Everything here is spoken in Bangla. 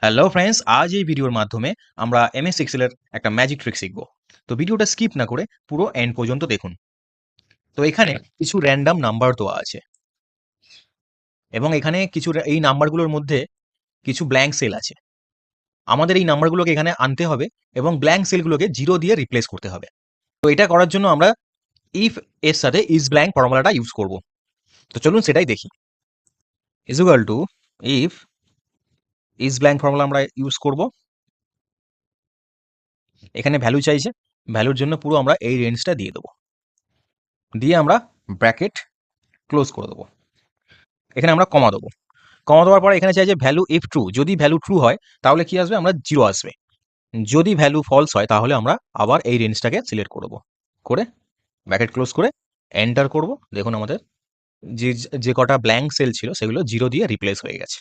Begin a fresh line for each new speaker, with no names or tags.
হ্যালো ফ্রেন্ডস, আজ এই ভিডিওর মাধ্যমে আমরা এমএস এক্সেল এর একটা ম্যাজিক ট্রিক শিখব। তো ভিডিওটা স্কিপ না করে পুরো এন্ড পর্যন্ত দেখুন। তো এখানে কিছু র‍্যান্ডম নাম্বার দেওয়া আছে এবং এখানে এই নাম্বারগুলোর মধ্যে কিছু ব্ল্যাঙ্ক সেল আছে। আমাদের এই নাম্বারগুলোকে এখানে আনতে হবে এবং ব্ল্যাঙ্ক সেলগুলোকে 0 দিয়ে রিপ্লেস করতে হবে। তো এটা করার জন্য আমরা ইফ এর সাথে ইস ব্ল্যাঙ্ক ফর্মুলাটা ইউজ করব। তো চলুন সেটাই দেখি। Is equal to if is blank formula আমরা ইউজ করব। এখানে ভ্যালু চাইছে, ভ্যালুর জন্য পুরো আমরা এই রেঞ্জটা দিয়ে দেবো। দিয়ে আমরা ব্র্যাকেট ক্লোজ করে দেবো। এখানে আমরা কমা দেবো। কমা দেওয়ার পরে এখানে চাই যে ভ্যালু ইফ ট্রু, যদি ভ্যালু ট্রু হয় তাহলে কি আসবে, আমরা 0 আসবে। যদি ভ্যালু ফলস হয় তাহলে আমরা আবার এই রেঞ্জটাকে সিলেক্ট করব, করে ব্র্যাকেট ক্লোজ করে এন্টার করব। দেখুন আমাদের যে যে কটা ব্ল্যাঙ্ক সেল ছিল সেগুলো 0 দিয়ে রিপ্লেস হয়ে গেছে।